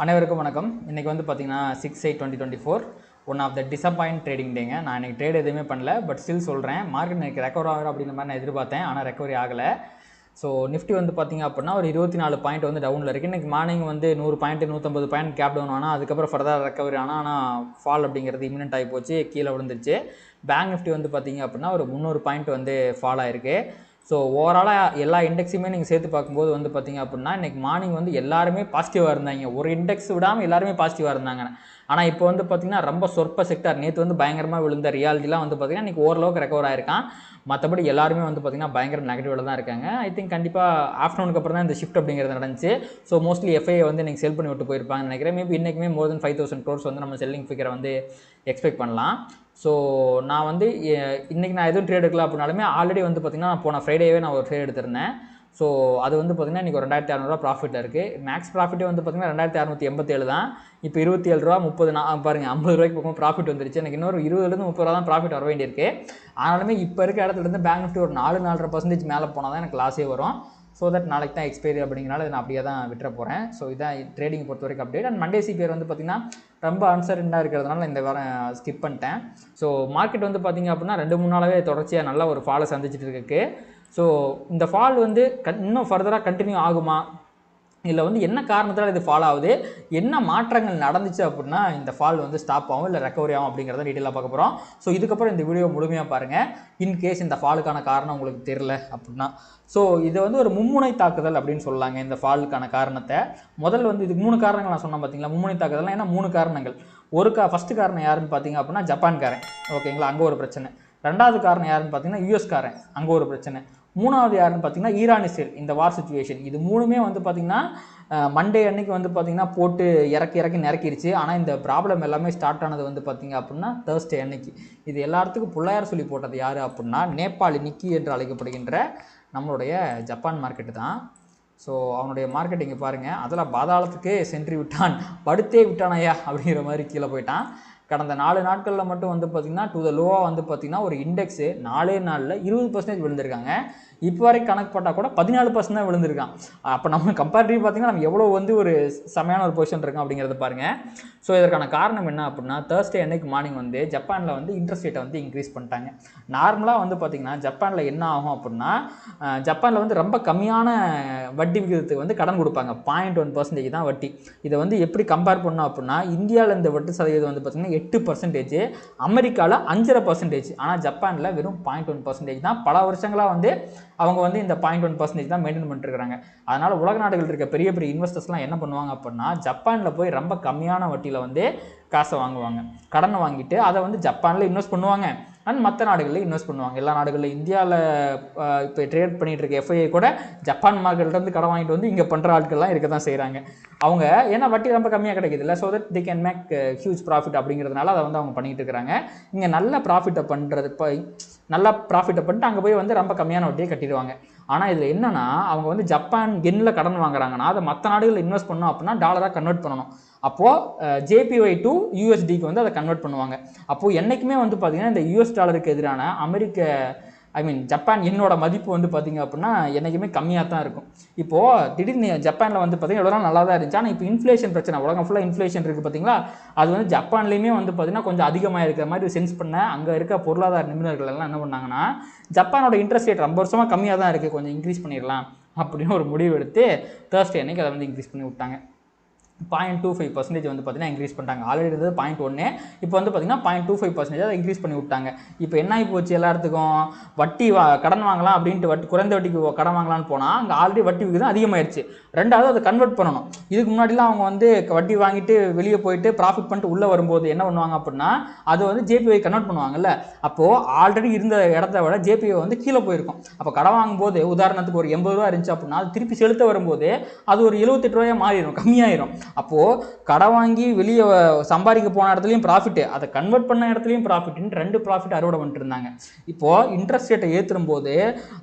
அனைவருக்கும் வணக்கம். இன்றைக்கி வந்து பார்த்தீங்கன்னா 6/8/2024 one of the disappoint trading டேங்க. நான் இன்றைக்கி ட்ரேட் எதுவுமே பண்ணல, பட் ஸ்டில் சொல்கிறேன், மார்க்கெட் எனக்கு ரெக்கவர் ஆகும் அப்படின்ற மாதிரி நான் எதிர்பார்த்தேன், ஆனால் ரெக்கவரி ஆகலை. ஸோ நிஃப்டி வந்து பார்த்திங்க அப்படின்னா ஒரு 24 பாயிண்ட் வந்து டவுனில் இருக்குது. இன்றைக்கி மார்னிங் வந்து 100 பாயிண்ட் 150 பாயிண்ட் கேப் டவுன் ஆனால் அதுக்கப்புறம் ஃபர்தர் ரெக்கவரி ஆனால் ஃபால் அப்படிங்கிறது இமினென்ட் ஆகி போச்சு, கீழே விழுந்துருச்சு. பேங்க் நிஃப்டி வந்து பார்த்திங்க அப்படின்னா ஒரு 300 பாயிண்ட் வந்து ஃபால் ஆகிருக்கு. ஸோ ஓவராலாக எல்லா இண்டெக்ஸுமே நீங்கள் சேர்த்து பார்க்கும்போது வந்து பார்த்திங்க அப்படின்னா இன்றைக்கி மார்னிங் வந்து எல்லாருமே பாசிட்டிவாக இருந்தாங்க. ஒரு இண்டெக்ஸ் விடாமல் எல்லாருமே பாசிட்டிவாக இருந்தாங்க. ஆனால் இப்போ வந்து பார்த்திங்கன்னா ரொம்ப சொற்ப செக்டார், நேற்று வந்து பயங்கரமாக விழுந்த ரியாலிட்டிலாம் வந்து பார்த்திங்கன்னா இன்றைக்கி ஓரளவுக்கு ரெக்கவர் ஆகிருக்கான். மற்றபடி எல்லாருமே வந்து பார்த்திங்கன்னா பயங்கர நெகட்டிவில் தான் இருக்காங்க. ஐ திங்க் கண்டிப்பாக ஆஃப்டர்நூனுக்கு அப்புறம் தான் இந்த ஷிஃப்ட் அப்படிங்கிறது நடந்துச்சு. ஸோ மோஸ்ட்லி எஃப்ஐ வந்து இன்றைக்கி செல் பண்ணி விட்டு போயிருப்பாங்கன்னு நினைக்கிறேன். மேபி இன்றைக்குமே more than 5,000 crores வந்து நம்ம செல்லிங் ஃபிகரை வந்து எக்ஸ்பெக்ட் பண்ணலாம். ஸோ நான் வந்து இன்றைக்கி நான் எதுவும் ட்ரேட் எடுக்கல அப்படின்னாலுமே ஆல்ரெடி வந்து பார்த்திங்கன்னா போன ஃப்ரைடேவே நான் ஒரு ட்ரேட் எடுத்திருந்தேன். ஸோ அது வந்து பார்த்திங்கன்னா இன்றைக்கி ஒரு 2,600 ப்ராஃபிட்டில் இருக்குது. மேக்ஸ் ப்ராஃபிட்டே வந்து பார்த்திங்கன்னா 2,687 தான். இப்போ 27 ரூபா 30 பாருங்கள், 50 ரூபாய்க்கு பக்கம் ப்ராஃபிட் வந்துருச்சு. எனக்கு இன்னொரு 20 30 ரூபா தான் ப்ராஃபிட் வர வேண்டியிருக்கு. ஆனாலுமே இப்போ இருக்க இடத்துலேருந்து பேங்க் நிஃப்டி ஒரு 4-4.5% மேலே போனால் தான் எனக்கு லாஸே வரும். ஸோ தட் நாளைக்கு தான் எக்ஸ்பைரி அப்படிங்கிறனால நான் அப்படியே தான் விட்டுற போகிறேன். ஸோ இதான் ட்ரேடிங் பொறுத்த வரைக்கும் அப்டேட். அண்ட் மண்டே சிபிஆர் வந்து பார்த்திங்கன்னா ரொம்ப அன்சர்டனாக இருக்கிறதுனால இந்த வாரம் ஸ்கிப் பண்ணிட்டேன். ஸோ மார்க்கெட் வந்து பார்த்திங்க அப்படின்னா 2-3 நாளாகவே தொடர்ச்சியாக நல்ல ஒரு ஃபாலை சந்திச்சுட்டு இருக்கு. ஸோ இந்த ஃபால் வந்து இன்னும் ஃபர்தராக கண்டினியூ ஆகுமா, இல்லை வந்து என்ன காரணத்தால் இது ஃபால் ஆகுது, என்ன மாற்றங்கள் நடந்துச்சு அப்படின்னா இந்த ஃபால் வந்து ஸ்டாப் ஆகும் இல்லை ரெக்கவரி ஆகும் அப்படிங்கிறத டீட்டெயிலாக பார்க்க போகிறோம். ஸோ இதுக்கப்புறம் இந்த வீடியோ முழுமையாக பாருங்கள். இன்கேஸ் இந்த ஃபாலுக்கான காரணம் உங்களுக்கு தெரியல அப்படின்னா, ஸோ இது வந்து ஒரு மும்முனை தாக்குதல் அப்படின்னு சொல்லலாங்க. இந்த ஃபாலுக்கான காரணத்தை முதல்ல வந்து இதுக்கு 3 காரணங்கள் நான் சொன்னேன் பார்த்தீங்களா. மும்முனை தாக்குதல்னா ஏன்னா 3 காரணங்கள். ஃபஸ்ட்டு காரணம் யாருன்னு பார்த்தீங்க அப்படின்னா ஜப்பான்காரன், ஓகேங்களா, அங்கே ஒரு பிரச்சனை. ரெண்டாவது காரணம் யாருன்னு பார்த்தீங்கன்னா யூஎஸ்காரன், அங்கே ஒரு பிரச்சனை. மூணாவது யாருன்னு பார்த்தீங்கன்னா ஈரான் இஸ்ரேல், இந்த வார் சிச்சுவேஷன். இது மூணுமே வந்து பார்த்திங்கன்னா மண்டே அன்னைக்கு வந்து பார்த்திங்கன்னா போட்டு இறக்கி நிறக்கிருச்சு. ஆனால் இந்த ப்ராப்ளம் எல்லாமே ஸ்டார்ட் ஆனது வந்து பார்த்திங்க அப்படின்னா தேர்ஸ்டே அன்னைக்கு. இது எல்லாத்துக்கும் பிள்ளையார் சொல்லி போட்டது யார் அப்படின்னா நேபாளி நிக்கி என்று அழைக்கப்படுகின்ற நம்மளுடைய ஜப்பான் மார்க்கெட்டு தான். ஸோ அவனுடைய மார்க்கெட் இங்கே பாருங்கள், அதில் பாதாளத்துக்கே சென்று விட்டான், படுத்தே விட்டானையா அப்படிங்கிற மாதிரி கீழே போயிட்டான். கடந்த 4 நாட்களில் மட்டும் வந்து பார்த்திங்கன்னா டு த லோவாக வந்து பார்த்திங்கன்னா ஒரு இண்டெக்ஸு 4 நாளில் 20% விழுந்திருக்காங்க. இப்போ வரைக்கும் கணக்கு போட்டால் கூட 14% தான் விழுந்திருக்கான். அப்போ நம்ம கம்பேரிட்டிவ் பார்த்திங்கன்னா நம்ம எவ்வளோ வந்து ஒரு செமையான ஒரு பொசிஷன் இருக்கோம் அப்படிங்கிறத பாருங்கள். ஸோ இதற்கான காரணம் என்ன அப்படின்னா தேர்ஸ்டே அன்னைக்கு மார்னிங் வந்து ஜப்பானில் வந்து இன்ட்ரெஸ்ட் ரேட்டை வந்து இன்க்ரீஸ் பண்ணிட்டாங்க. நார்மலாக வந்து பார்த்திங்கன்னா ஜப்பானில் என்ன ஆகும் அப்படின்னா ஜப்பானில் வந்து ரொம்ப கம்மியான வட்டி விகிதத்துக்கு வந்து கடன் கொடுப்பாங்க. 0.1% தான் வட்டி. இதை வந்து எப்படி கம்பேர் பண்ணோம் அப்படின்னா இந்தியாவில் இந்த வட்டி சதவீதம் வந்து பார்த்திங்கன்னா 8%, அமெரிக்காவில் 5.5%. ஆனால் ஜப்பானில் வெறும் 0.1% தான். பல வருஷங்களாக வந்து அவங்க வந்து இந்த 0.1% தான் மெயின்டைன் பண்ணிட்டுருக்காங்க. அதனால் உலக நாடுகள் இருக்க பெரிய பெரிய இன்வெஸ்டர்ஸ்லாம் என்ன பண்ணுவாங்க அப்படின்னா ஜப்பானில் போய் ரொம்ப கம்மியான வட்டியில் வந்து காசை வாங்குவாங்க, கடனை வாங்கிட்டு அதை வந்து ஜப்பானில் இன்வெஸ்ட் பண்ணுவாங்க அண்ட் மற்ற நாடுகளில் இன்வெஸ்ட் பண்ணுவாங்க. எல்லா நாடுகளில் இந்தியாவில் இப்போ ட்ரேட் பண்ணிகிட்டு இருக்க எஃப்ஐஐ கூட ஜப்பான் மார்க்கெட்லேருந்து கடன் வாங்கிட்டு வந்து இங்கே பண்ணுற ஆட்கள்லாம் இருக்க தான் செய்கிறாங்க. அவங்க ஏன்னா வட்டி ரொம்ப கம்மியாக கிடைக்குது இல்லை, so that the can make huge profit அப்படிங்கிறதுனால அதை வந்து அவங்க பண்ணிகிட்டு இருக்கிறாங்க. இங்கே நல்ல ப்ராஃபிட்டை பண்ணிட்டு அங்கே போய் வந்து ரொம்ப கம்மியான வட்டியை கட்டிடுவாங்க. ஆனால் இதில் என்னென்னா அவங்க வந்து ஜப்பான் எண்ணில் கடன் வாங்குறாங்கன்னா அதை மற்ற நாடுகளில் இன்வெஸ்ட் பண்ணோம் அப்படின்னா டாலராக கன்வெர்ட் பண்ணணும். அப்போது JPY to USDக்கு வந்து அதை கன்வெர்ட் பண்ணுவாங்க. அப்போது என்றைக்குமே வந்து பார்த்திங்கன்னா இந்த US டாலருக்கு எதிரான ஜப்பான் எண்ணோட மதிப்பு வந்து பார்த்திங்க அப்படின்னா என்றைக்குமே கம்மியாக தான் இருக்கும். இப்போது திடீர்னு ஜப்பானில் வந்து பார்த்திங்கன்னா எவ்வளோ நல்லா தான் இருந்துச்சு. ஆனால் இப்போ இன்ஃப்ளேஷன் பிரச்சனை, உலகம் ஃபுல்லாக இன்ஃப்ளேஷன் இருக்குது பார்த்திங்களா, அது வந்து ஜப்பான்லேயுமே வந்து பார்த்திங்கன்னா கொஞ்சம் அதிகமாக இருக்கிற மாதிரி சென்ஸ் பண்ண அங்கே இருக்க பொருளாதார நிபுணர்கள் எல்லாம் என்ன பண்ணாங்கன்னா ஜப்பானோட இன்ட்ரெஸ்ட் ரேட் ரொம்ப வருஷமாக கம்மியாக தான் இருக்குது, கொஞ்சம் இன்க்ரீஸ் பண்ணிடலாம் அப்படின்னு ஒரு முடிவு எடுத்து தேர்ஸ்டே அன்னைக்கு அதை வந்து இன்க்ரீஸ் பண்ணி விட்டாங்க. 0.25% வந்து பார்த்திங்கன்னா இன்க்ரீஸ் பண்ணிட்டாங்க. ஆல்ரெடி இருந்தது 0.1, இப்போ வந்து பார்த்திங்கன்னா 0.25% அதை இன்க்ரீஸ் பண்ணி விட்டாங்க. இப்போ என்ன ஆகி போச்சு, எல்லா இடத்துக்கும் வட்டி கடன் வாங்கலாம் அப்படின்ட்டு குறைந்த வட்டிக்கு கடன் வாங்கலான்னு போனால் அங்கே ஆல்ரெடி வட்டி விகிதம் அதிகமாகிடுச்சு. ரெண்டாவது அதை கன்வெர்ட் பண்ணணும். இதுக்கு முன்னாடிலாம் அவங்க வந்து வட்டி வாங்கிட்டு வெளியே போயிட்டு ப்ராஃபிட் பண்ணிட்டு உள்ளே வரும்போது என்ன பண்ணுவாங்க அப்படின்னா அது வந்து JPY கன்வெர்ட் பண்ணுவாங்கல்ல. அப்போது ஆல்ரெடி இருந்த இடத்த விட JPY வந்து கீழே போயிருக்கும். அப்போ கடன் வாங்கும்போது உதாரணத்துக்கு ஒரு 80 ரூபா இருந்துச்சு அப்படின்னா அது திருப்பி செலுத்த வரும்போது அது ஒரு 78 ரூபாயாக மாறிடும், கம்மியாயிரும். அப்போது கடை வாங்கி வெளியே சம்பாதிக்க போன இடத்துலையும் ப்ராஃபிட்டு, அதை கன்வெர்ட் பண்ண இடத்துலையும் ப்ராஃபிட்னு 2 ப்ராஃபிட் அறுவடை பண்ணிட்டு இருந்தாங்க. இப்போது இன்ட்ரெஸ்ட் ரேட்டை ஏற்றும் போது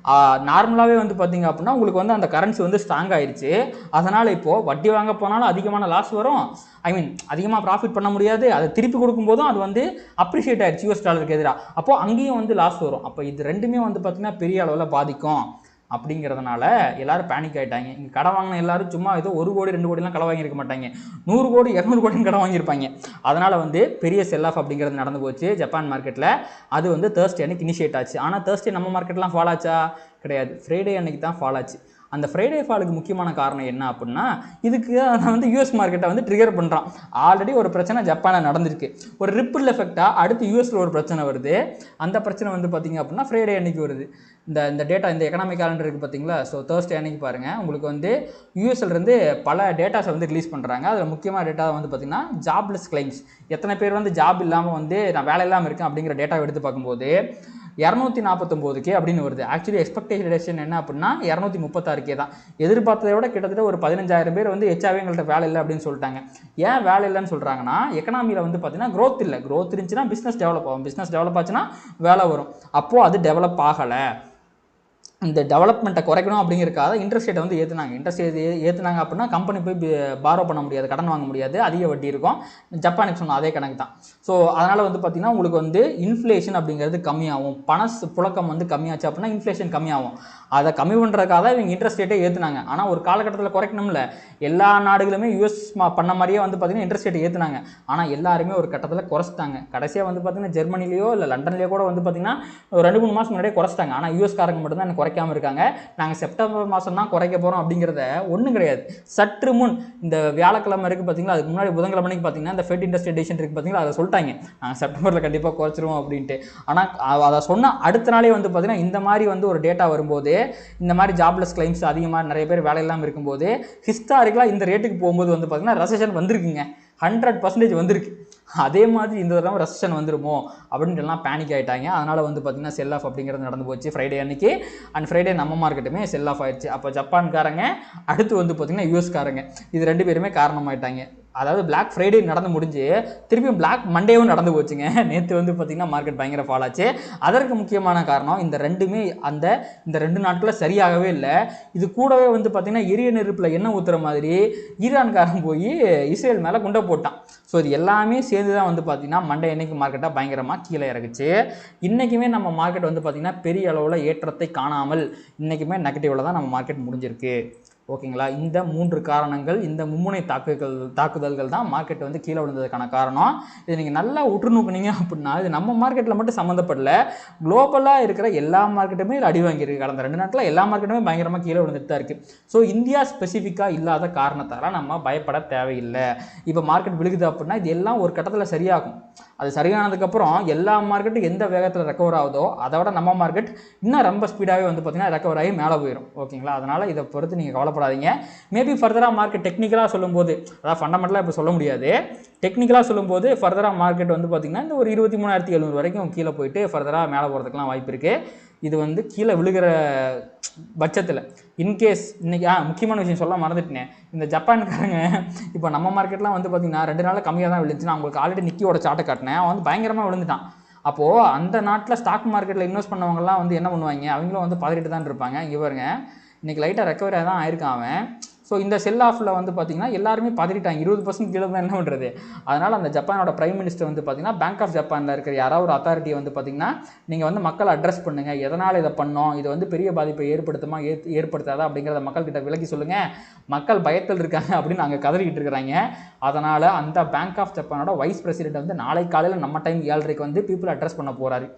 நார்மலாகவே வந்து பார்த்திங்க அப்படின்னா உங்களுக்கு வந்து அந்த கரன்சி வந்து ஸ்ட்ராங் ஆயிடுச்சு. அதனால் இப்போது வட்டி வாங்க போனாலும் அதிகமான லாஸ் வரும், அதிகமாக ப்ராஃபிட் பண்ண முடியாது. அதை திருப்பி கொடுக்கும்போதும் அது வந்து அப்ரிஷியேட் ஆயிடுச்சு US டாலருக்கு எதிராக. அப்போது அங்கேயும் வந்து லாஸ் வரும். அப்போ இது ரெண்டுமே வந்து பார்த்திங்கன்னா பெரிய அளவில் பாதிக்கும் அப்படிங்கிறதுனால எல்லாரும் பேனிக் ஆகிட்டாங்க. இங்கே கடை வாங்கின எல்லாரும் சும்மா ஏதோ 1 கோடி 2 கோடிலாம் கடை வாங்கியிருக்க மாட்டாங்க, 100 கோடி 200 கோடின்னு கடை வாங்கியிருப்பாங்க. அதனால் வந்து பெரிய செல் ஆஃப் அப்படிங்கிறது நடந்து போச்சு ஜப்பான் மார்க்கெட்டில். அது வந்து தேர்ஸ்டே அன்னைக்கு இனிஷியேட் ஆச்சு. ஆனால் தேர்ஸ்டே நம்ம மார்க்கெட்லாம் ஃபால் ஆச்சா? கிடையாது, ஃப்ரைடே அன்னைக்கு தான் ஃபால் ஆச்சு. அந்த ஃப்ரைடே ஃபாலுக்கு முக்கியமான காரணம் என்ன அப்படின்னா, இதுக்கு நான் வந்து யூஎஸ் மார்க்கெட்டை வந்து ட்ரிகர் பண்ணுறான். ஆல்ரெடி ஒரு பிரச்சனை ஜப்பானில் நடந்திருக்கு, ஒரு ரிப்பிள் எஃபெக்டாக அடுத்து யூஎஸில் ஒரு பிரச்சனை வருது. அந்த பிரச்சனை வந்து பார்த்திங்க அப்படின்னா ஃப்ரைடே அன்னைக்கு வருது. இந்த டேட்டா, இந்த எக்கனாமிக் கேலண்டர் இருக்குது பார்த்தீங்களா? ஸோ தேர்ஸ்டே அன்னைக்கு பாருங்கள், உங்களுக்கு வந்து யூஎஸ்லேருந்து பல டேட்டாஸை வந்து ரிலீஸ் பண்ணுறாங்க. அதில் முக்கியமான டேட்டா வந்து பார்த்திங்கன்னா ஜாப்லெஸ் கிளைம்ஸ். எத்தனை பேர் வந்து ஜாப் இல்லாமல் வந்து நான் வேலை இல்லாமல் இருக்கேன் அப்படிங்கிற டேட்டாவை எடுத்து பார்க்கும்போது 249K அப்படின்னு வருது. ஆக்சுவலி எக்ஸ்பெக்டேஷன் என்ன அப்படின்னா 236K தான். எதிர்பார்த்ததை விட கிட்டத்தட்ட ஒரு 15,000 பேர் வந்து எச்சாவே எங்கள்கிட்ட வேலை இல்லை அப்படின்னு சொல்லிட்டாங்க. ஏன் வேலை இல்லைன்னு சொல்கிறாங்கன்னா, எக்கனாமியில் வந்து பார்த்தீங்கன்னா க்ரோத் இல்லை. க்ரோத் இருந்துச்சுன்னா பிஸ்னஸ் டெவலப் ஆகும், பிஸ்னஸ் டெவலப் ஆச்சுன்னா வேலை வரும். அப்போது அது டெவலப் ஆகலை. இந்த டெவலப்மெண்ட்டை குறைக்கணும் அப்படிங்கிறக்காக இன்ட்ரெஸ்ட் ரேட்டை வந்து ஏற்றுனாங்க. இன்ட்ரெஸ்ட் ஏற்றுனாங்க அப்படின்னா கம்பெனி போய் பாரோ பண்ண முடியாது, கடன் வாங்க முடியாது, அதிக வட்டி இருக்கும். ஜப்பானுக்கு சொன்ன அதே கணக்கு தான். ஸோ அதனால் வந்து பார்த்திங்கன்னா உங்களுக்கு வந்து இன்ஃப்ளேஷன் அப்படிங்கிறது கம்மியாகும். புழக்கம் வந்து கம்மியாச்சு அப்படின்னா இன்ஃப்ளேஷன் கம்மியாகும். அதை கம்மி பண்ணுறதுக்காக இவங்க இன்ட்ரெஸ்ட் ரேட்டை ஏற்றுனாங்க. ஆனால் ஒரு காலகட்டத்தில் குறைக்கணும்ல. எல்லா நாடுகளுமே யூஎஸ் பண்ண மாதிரியே வந்து பார்த்திங்கன்னா இன்ட்ரெஸ்ட் ரேட்டை ஏற்றுனாங்க. ஆனால் எல்லாருமே ஒரு கட்டத்தில் குறைச்சிட்டாங்க. கடைசியாக வந்து பார்த்திங்கன்னா ஜெர்மனிலேயோ இல்லை லண்டன்லேயோ கூட வந்து பார்த்திங்கன்னா ஒரு 2-3 மாதம் முன்னாடியே குறைச்சிட்டாங்க. ஆனால் யூஎஸ்காரங்க மட்டும்தான் எனக்கு குறைக்காமல் இருக்காங்க. நாங்கள் செப்டம்பர் மாதம் தான் குறைக்க போகிறோம் அப்படிங்கிறத ஒன்றும் கிடையாது. சற்று முன் இந்த வியாழக்கிழமை இருக்குது பார்த்தீங்களா, அதுக்கு முன்னாடி புதன்கிழமைக்கு பார்த்தீங்கன்னா இந்த ஃபெட் இண்டஸ்ட்ரி எடிஷன் இருக்குது பார்த்தீங்களா, அதை சொல்லிட்டாங்க நாங்கள் செப்டம்பரில் கண்டிப்பாக குறைச்சிருவோம் அப்படின்ட்டு. ஆனால் அதை சொன்ன அடுத்த நாளே வந்து பார்த்தீங்கன்னா இந்த மாதிரி வந்து ஒரு டேட்டா வரும்போது, இந்த மாதிரி ஜாப்லெஸ் கிளைம்ஸ் அதிகமாக நிறைய பேர் வேலை இல்லாமல் இருக்கும்போது ஹிஸ்டாரிக்கலாக இந்த ரேட்டுக்கு போகும்போது வந்து பார்த்தீங்கன்னா ரெசெஷன் வந்திருக்குங்க, 100% வந்திருக்கு. அதே மாதிரி இந்த தடவை ரெசெஷன் வந்துருமோ அப்படின்ட்டு எல்லாம் பேனிக் ஆகிட்டாங்க. அதனால் வந்து பார்த்திங்கன்னா செல் ஆஃப் அப்படிங்கிறது நடந்து போச்சு ஃப்ரைடே அன்றைக்கி. அண்ட் ஃப்ரைடே நம்ம மார்க்கெட்டுமே செல் ஆஃப் ஆயிடுச்சு. அப்போ ஜப்பான்காரங்க, அடுத்து வந்து பார்த்திங்கன்னா யூஎஸ்காரங்க, இது 2 பேருமே காரணமாயிட்டாங்க. அதாவது பிளாக் ஃப்ரைடே நடந்து முடிஞ்சு திருப்பியும் பிளாக் மண்டேவும் நடந்து போச்சுங்க. நேற்று வந்து பார்த்திங்கன்னா மார்க்கெட் பயங்கர ஃபால் ஆச்சு. அதற்கு முக்கியமான காரணம் இந்த ரெண்டுமே இந்த 2 நாட்களில் சரியாகவே இல்லை. இது கூடவே வந்து பார்த்திங்கன்னா எரிய நெருப்பில் எண்ணெய் ஊற்றுற மாதிரி ஈரான்காரன் போய் இஸ்ரேல் மேலே குண்டை போட்டான். ஸோ இது எல்லாமே சேர்ந்து தான் வந்து பார்த்திங்கன்னா மண்டே அன்னைக்கு மார்க்கெட்டாக பயங்கரமாக கீழே இறங்குச்சு. இன்றைக்குமே நம்ம மார்க்கெட் வந்து பார்த்திங்கன்னா பெரிய அளவில் ஏற்றத்தை காணாமல் இன்றைக்குமே நெகட்டிவில் தான் நம்ம மார்க்கெட் முடிஞ்சிருக்கு. ஓகேங்களா? இந்த 3 காரணங்கள், இந்த மும்முனை தாக்குதல்கள் தான் மார்க்கெட் வந்து கீழே விழுந்ததுக்கான காரணம். இது நீங்கள் நல்லா உற்று நோக்குனீங்க அப்படின்னா இது நம்ம மார்க்கெட்டில் மட்டும் சம்மந்தப்படல, குளோபலாக இருக்கிற எல்லா மார்க்கெட்டுமே அடி வாங்கியிருக்கு. கடந்த 2 நாட்களில் எல்லா மார்க்கெட்டுமே பயங்கரமாக கீழே விழுந்துட்டு தான் இருக்குது. ஸோ இந்தியா ஸ்பெசிஃபிக்காக இல்லாத காரணத்தால் நம்ம பயப்பட தேவையில்லை. இப்போ மார்க்கெட் விழுகுது அப்படின்னா இது எல்லாம் ஒரு கட்டத்தில் சரியாகும். அது சரியானதுக்கப்புறம் எல்லா மார்க்கெட்டும் எந்த வேகத்தில் ரெக்கவர் ஆகுதோ அதை விட நம்ம மார்க்கெட் இன்னும் ரொம்ப ஸ்பீடாகவே வந்து பார்த்திங்கன்னா ரெக்கவர் ஆகி மேலே போயிடும். ஓகேங்களா? அதனால் இதை பொறுத்து நீங்கள் கவலைப்படாதீங்க. மேபி ஃபர்தராக மார்க்கெட் டெக்னிக்கலாக சொல்லும்போது, அதாவது ஃபண்டமெண்டலாக இப்போ சொல்ல முடியாது, டெக்னிக்கலாக சொல்லும்போது ஃபர்தராக மார்க்கெட் வந்து பார்த்திங்கன்னா இந்த ஒரு 23,700 வரைக்கும் கீழே போயிட்டு ஃபர்தராக மேலே போகிறதுக்குலாம் வாய்ப்பு இருக்குது. இது வந்து கீழே விழுகிற பட்சத்தில் இன்கேஸ் இன்றைக்கி முக்கியமான விஷயம் சொல்ல மறந்துட்டேன். இந்த ஜப்பான்காரங்க இப்போ நம்ம மார்க்கெட்லாம் வந்து பார்த்திங்கன்னா 2 நாளில் கம்மியாக தான் விழுந்துச்சு. நான் உங்களுக்கு ஆல்ரெடி நிக்கியோட சார்ட்டை காட்டினேன். அவன் வந்து பயங்கரமாக விழுந்துட்டான். அப்போது அந்த நாட்டில் ஸ்டாக் மார்க்கெட்டில் இன்வெஸ்ட் பண்ணவங்கலாம் வந்து என்ன பண்ணுவாங்க, அவங்களும் வந்து பதறிட்டு தான் இருப்பாங்க. இங்கே பாருங்க, இன்றைக்கி லைட்டாக ரெக்கவரியாக தான் ஆயிருக்கான் அவன். ஸோ இந்த செல் ஆஃபில் வந்து பார்த்திங்கன்னா எல்லாருமே பதறிட்டாங்க. 20% கீழே தான் என்ன பண்ணுறது. அதனால் அந்த ஜப்பானோட பிரைம் மினிஸ்டர் வந்து பார்த்திங்கன்னா பேங்க் ஆஃப் ஜப்பானில் இருக்கிற யாராவது ஒரு அத்தாரிட்டியை வந்து பார்த்திங்கன்னா நீங்கள் வந்து மக்களை அட்ரஸ் பண்ணுங்கள், எதனால் இதை பண்ணோம், இது வந்து பெரிய பாதிப்பை ஏற்படுத்தாதா அப்படிங்கிறத மக்கள்கிட்ட விலக்கி சொல்லுங்கள், மக்கள் பயத்தில் இருக்காங்க அப்படின்னு அங்கே கதறிக்கிட்டு இருக்கிறாங்க. அதனால் அந்த பேங்க் ஆஃப் ஜப்பானோட வைஸ் பிரசிடென்ட் வந்து நாளை காலையில் நம்ம டைம் 7:30 வந்து பீப்புள் அட்ரஸ் பண்ண போகிறாரு.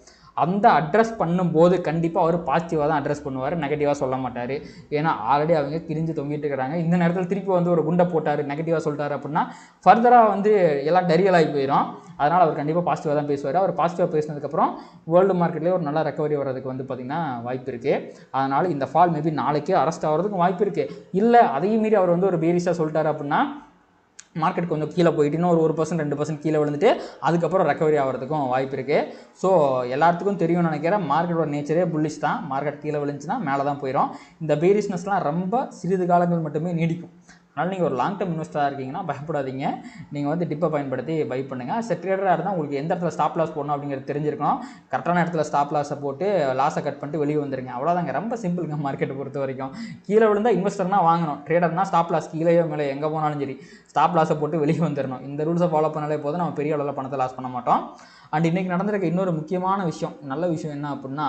அந்த அட்ரஸ் பண்ணும்போது கண்டிப்பாக அவர் பாசிட்டிவாக தான் அட்ரஸ் பண்ணுவார், நெகட்டிவாக சொல்ல மாட்டார். ஏன்னா ஆல்ரெடி அவங்க கிரிஞ்சு தொங்கிட்டு இருக்கிறாங்க. இந்த நேரத்தில் திருப்பி வந்து ஒரு குண்டை போட்டார், நெகட்டிவாக சொல்லிட்டார் அப்படின்னா ஃபர்தராக வந்து எல்லாம் டரியலாகி போயிடும். அதனால் அவர் கண்டிப்பாக பாசிட்டிவாக தான் பேசுவார். அவர் பாசிட்டிவாக பேசினதுக்கப்புறம் வேர்ல்டு மார்க்கெட்லேயே ஒரு நல்ல ரெக்கவரி வர்றதுக்கு வந்து பார்த்திங்கன்னா வாய்ப்பு இருக்குது. அதனால் இந்த ஃபால் மேபி நாளைக்கே அரெஸ்ட் ஆகிறதுக்கும் வாய்ப்பு இருக்குது. இல்லை அதையும் மீறி அவர் வந்து ஒரு பேரிஸாக சொல்லிட்டார் அப்படின்னா மார்க்கெட் கொஞ்சம் கீழே போயிட்டு இன்னும் ஒரு 1% 2% கீழே விழுந்துட்டு அதுக்கப்புறம் ரெக்கவரி ஆகிறதுக்கும் வாய்ப்பு இருக்குது. ஸோ எல்லாத்துக்கும் தெரியும்னு நினைக்கிறேன், மார்க்கெட்டோட நேச்சரே புல்லிஷ் தான். மார்க்கெட் கீழே விழுந்துச்சுன்னா மேலே தான் போயிடும். இந்த பேரிஸ்னஸ்லாம் ரொம்ப சிறிது காலங்கள் மட்டுமே நீடிக்கும். அதனால் நீங்கள் ஒரு லாங் டர்ம் இன்வெஸ்டராக இருக்கீங்கன்னா பயப்படாதீங்க. நீங்கள் வந்து டிப்பை பயன்படுத்தி பை பண்ணுங்கள். ட்ரேடராக இருந்தால் உங்களுக்கு எந்த இடத்துல ஸ்டாப் லாஸ் போடணும் அப்படிங்கிறது தெரிஞ்சிருக்கணும். கரெக்டான இடத்துல ஸ்டாப் லாஸை போட்டு லாஸை கட் பண்ணிட்டு வெளியே வந்துருங்க. அவ்வளோதாங்க, ரொம்ப சிம்பிளுங்க. மார்க்கெட்டை பொறுத்த வரைக்கும் கீழே விழுந்தால் இன்வெஸ்டர்னா வாங்கணும், ட்ரேடர்னா ஸ்டாப் லாஸ் கீழேயோ மேலே எங்கே போனாலும் சரி ஸ்டாப் லாஸை போட்டு வெளியே வந்துடணும். இந்த ரூல்ஸை ஃபாலோ பண்ணாலே போதும், நம்ம பெரிய அளவில் பணத்தை லாஸ் பண்ண மாட்டோம். அண்ட் இன்றைக்கி நடந்திருக்க இன்னொரு முக்கியமான விஷயம், நல்ல விஷயம் என்ன அப்படின்னா,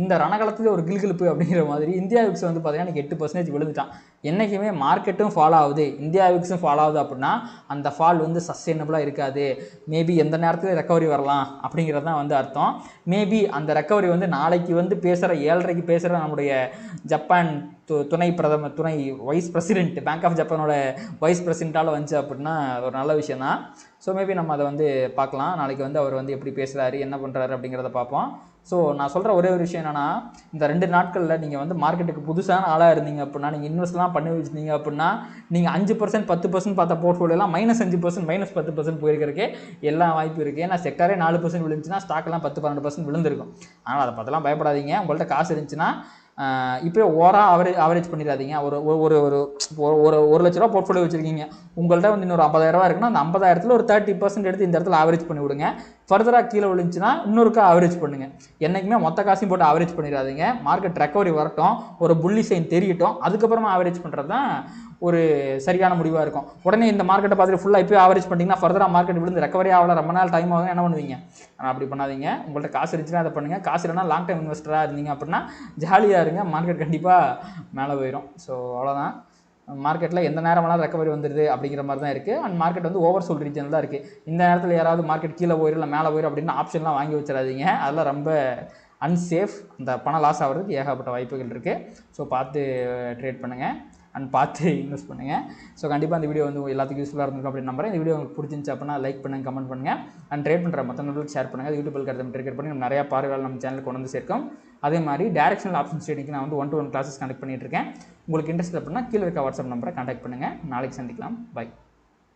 இந்த ரணகளத்தில் ஒரு கில்கிழிப்பு அப்படிங்கிற மாதிரி இந்தியா விக்ஸ் வந்து பார்த்தீங்கன்னா இன்றைக்கி 8% விழுந்துட்டான். என்றைக்குமே மார்க்கெட்டும் ஃபாலோ ஆகுது, இந்தியா விக்ஸும் ஃபாலோ ஆகுது அப்படின்னா அந்த ஃபால் வந்து சஸ்டைனபிளாக இருக்காது. மேபி எந்த நேரத்தில் ரெக்கவரி வரலாம் அப்படிங்கிறது தான் வந்து அர்த்தம். மேபி அந்த ரெக்கவரி வந்து நாளைக்கு வந்து பேசுகிற 7:30க்கு பேசுகிற நம்முடைய ஜப்பான் துணை வைஸ் பிரசிடென்ட், பேங்க் ஆஃப் ஜப்பானோட வைஸ் பிரசிடென்ட்டால் வந்துச்சு அப்படின்னா ஒரு நல்ல விஷயம் தான். ஸோ மேபி நம்ம அதை வந்து பார்க்கலாம். நாளைக்கு வந்து அவர் வந்து எப்படி பேசுகிறாரு, என்ன பண்ணுறாரு அப்படிங்கிறத பார்ப்போம். ஸோ நான் சொல்கிற ஒரே ஒரு விஷயம் என்னென்னா, இந்த 2 நாட்களில் நீங்கள் வந்து மார்க்கெட்டுக்கு புதுசான ஆளாக இருந்தீங்க அப்படின்னா, நீங்கள் இன்வெஸ்ட்லாம் பண்ணி வச்சுருந்தீங்க அப்படின்னா, நீங்கள் 5% 10% பார்த்த போர்ட்ஃபோலியோலாம் -5% -10% போயிருக்கிறதுக்கே எல்லா வாய்ப்பு இருக்குது. ஏன்னா செக்டாரே 4% விழுந்துச்சுன்னா ஸ்டாக்லாம் 10-12% விழுந்திருக்கும். ஆனால் அதை பார்த்தெல்லாம் பயப்படாதீங்க. உங்கள்கிட்ட காசு இருந்துச்சுன்னா இப்போ ஆவரேஜ் பண்ணிடாதீங்க. ஒரு லட்ச ரூபா போர்ட்ஃபோலியோ வச்சுருக்கீங்க, உங்கள்கிட்ட வந்து இன்னொரு 50,000 இருக்குன்னா அந்த 50,000த்தில் ஒரு 30% எடுத்து இந்த இடத்துல ஆவரேஜ் பண்ணி விடுங்க. ஃபர்தராக கீழே விழுந்துச்சுன்னா இன்னொருக்கா ஆவரேஜ் பண்ணுங்கள். என்றைக்குமே மொத்த காசையும் போட்டு ஆவரேஜ் பண்ணிடாதீங்க. மார்க்கெட் ரெக்கவரி வரட்டும், ஒரு புள்ளி சைன் தெரியட்டும், அதுக்கப்புறமா ஆவரேஜ் பண்ணுறது தான் ஒரு சரியான முடிவாக இருக்கும். உடனே இந்த மார்க்கெட்டை பார்த்துட்டு ஃபுல்லாக இப்போ ஆவரேஜ் பண்ணிங்கன்னா ஃபர்தராக மார்க்கெட் விழுந்து ரெக்கவரி ஆகல, ரொம்ப நாள் டைம் ஆகும், என்ன பண்ணுவீங்க? ஆனால் அப்படி பண்ணாதீங்க. உங்கள்கிட்ட காசு இருந்துச்சுன்னா அதை பண்ணுங்கள். காசு இல்லைனா லாங் டைம் இன்வெஸ்டராக இருந்தீங்க அப்படின்னா ஜாலியாக இருங்க, மார்க்கெட் கண்டிப்பாக மேலே போயிடும். ஸோ அவ்வளோதான். மார்க்கெட்டில் எந்த நேரம் வேணாலும் ரெக்கவரி வந்துடுது அப்படிங்கிற மாதிரி தான் இருக்குது. அண்ட் மார்க்கெட் வந்து ஓவர் சோல்ட் ரீஜன் தான் இருக்குது. இந்த நேரத்தில் யாராவது மார்க்கெட் கீழே போயிடும் இல்லை மேலே போயிடும் அப்படின்னு ஆப்ஷன்லாம் வாங்கி வச்சிடாதீங்க. அதெல்லாம் ரொம்ப அன்சேஃப். அந்த பணம் லாஸ் ஆகிறதுக்கு ஏகப்பட்ட வாய்ப்புகள் இருக்குது. ஸோ பார்த்து ட்ரேட் பண்ணுங்கள் அண்ட் பார்த்து இன்வெஸ்ட் பண்ணுங்கள். ஸோ கண்டிப்பாக இந்த வீடியோ வந்து எல்லாத்துக்கும் யூஸ்ஃபுல்லாக இருந்திருக்கும் அப்படின்னு நம்புறேன். இந்த வீடியோ உங்களுக்கு பிடிச்சிருந்துச்சு அப்படின்னா லைக் பண்ணுங்கள், கமெண்ட் பண்ணுங்கள் அண்ட் ட்ரேட் பண்ணுற மற்றவங்களுக்கு ஷேர் பண்ணுங்கள். யூடியூபில் கருத்து ட்ரிகர் பண்ணி நம்ம நிறையா பார்வையாளர் நம்ம சேனலுக்கு கொண்டு வந்து சேர்க்கும். அதே மாதிரி டைரக்ஷனல் ஆப்ஷன்ஸ் ட்ரேடிங்க்கு நான் வந்து 1-to-1 கிளாஸஸ் கண்டக்ட் பண்ணிட்டு இருக்கேன். உங்களுக்கு இன்ட்ரெஸ்ட் அப்படின்னா கீழே இருக்க வாட்ஸ்அப் நம்பரை கான்டாக்ட் பண்ணுங்கள். நாளைக்கு சந்திக்கலாம். பை.